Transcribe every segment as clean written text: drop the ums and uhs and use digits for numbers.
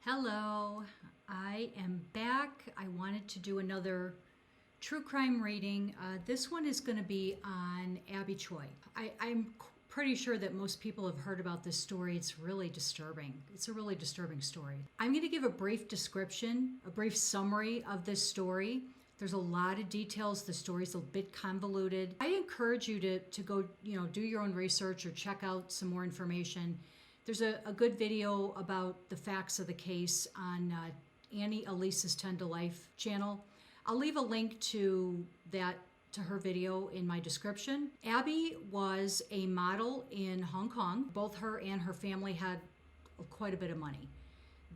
Hello, I am back. I wanted to do another true crime reading. This one is going to be on Abby Choi. I'm pretty sure that most people have heard about this story. It's really disturbing. It's a really disturbing story. I'm going to give a brief description, a brief summary of this story. There's a lot of details. The story's a bit convoluted. I encourage you to go, do your own research or check out some more information. There's a good video about the facts of the case on Annie Elise's 10 to Life channel. I'll leave a link to her video in my description. Abby was a model in Hong Kong. Both her and her family had quite a bit of money.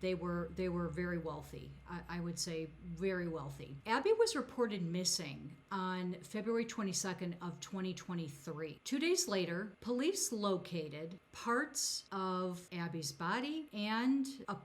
They were very wealthy. I would say very wealthy. Abby was reported missing on February 22nd of 2023. 2 days later, police located parts of Abby's body and a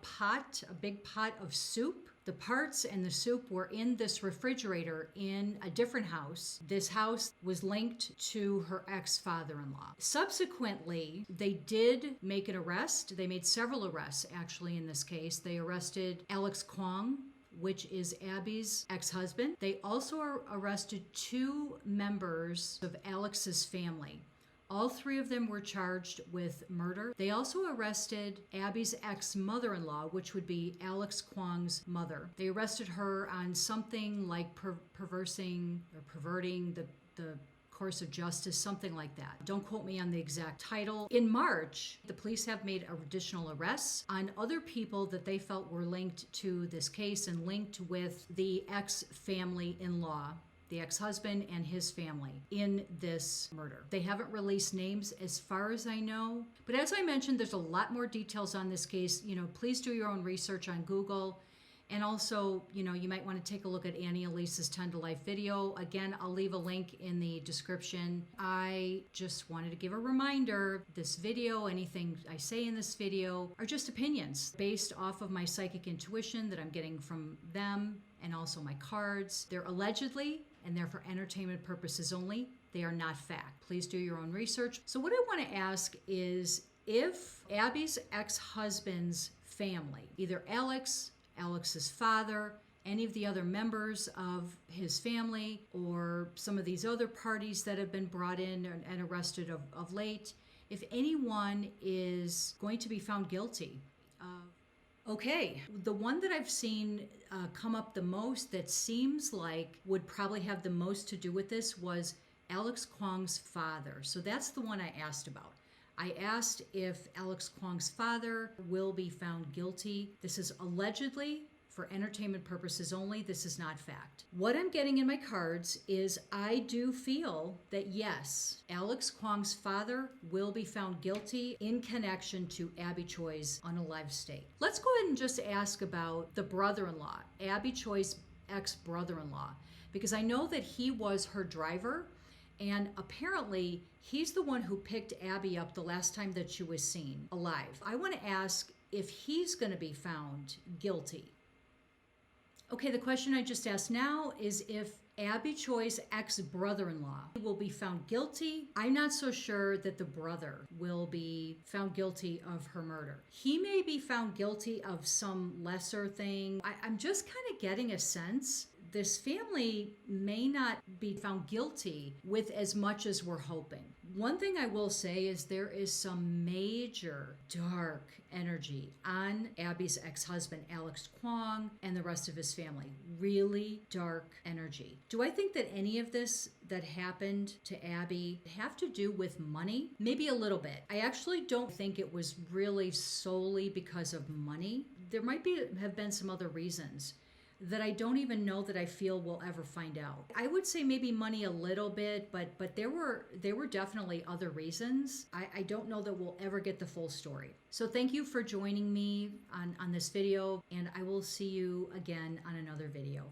big pot of soup. The parts and the soup were in this refrigerator in a different house. This house was linked to her ex-father-in-law. Subsequently, they did make an arrest. They made several arrests, actually, in this case. They arrested Alex Kwong, which is Abby's ex-husband. They also arrested 2 members of Alex's family. All 3 of them were charged with murder. They also arrested Abby's ex-mother-in-law, which would be Alex Kwong's mother. They arrested her on something like perverting the course of justice, something like that. Don't quote me on the exact title. In March, the police have made additional arrests on other people that they felt were linked to this case and linked with the ex-family-in-law, the ex-husband and his family, in this murder. They haven't released names as far as I know. But as I mentioned, there's a lot more details on this case. Please do your own research on Google. And also, you might want to take a look at Annie Elise's 10 to Life video. Again, I'll leave a link in the description. I just wanted to give a reminder, this video, anything I say in this video are just opinions based off of my psychic intuition that I'm getting from them and also my cards. They're allegedly, and they're for entertainment purposes only. They are not fact. Please do your own research. So what I want to ask is, if Abby's ex-husband's family, either Alex's father, any of the other members of his family, or some of these other parties that have been brought in and arrested of late, if anyone is going to be found guilty. Okay, the one that I've seen come up the most that seems like would probably have the most to do with this was Alex Kwong's father. So that's the one I asked about. I asked if Alex Kwong's father will be found guilty. This is allegedly for entertainment purposes only. This is not fact. What I'm getting in my cards is I do feel that yes, Alex Kwong's father will be found guilty in connection to Abby Choi's unalived state. Let's go ahead and just ask about the brother-in-law, Abby Choi's ex-brother-in-law, because I know that he was her driver. And apparently, he's the one who picked Abby up the last time that she was seen alive. I want to ask if he's going to be found guilty. Okay, the question I just asked now is if Abby Choi's ex-brother-in-law will be found guilty. I'm not so sure that the brother will be found guilty of her murder. He may be found guilty of some lesser thing. I'm just kind of getting a sense this family may not be found guilty with as much as we're hoping. One thing I will say is there is some major dark energy on Abby's ex-husband, Alex Kwong, and the rest of his family. Really dark energy. Do I think that any of this that happened to Abby have to do with money? Maybe a little bit. I actually don't think it was really solely because of money. There might have been some other reasons that I don't even know that I feel we'll ever find out. I would say maybe money a little bit, but there were definitely other reasons. I don't know that we'll ever get the full story. So thank you for joining me on this video, and I will see you again on another video.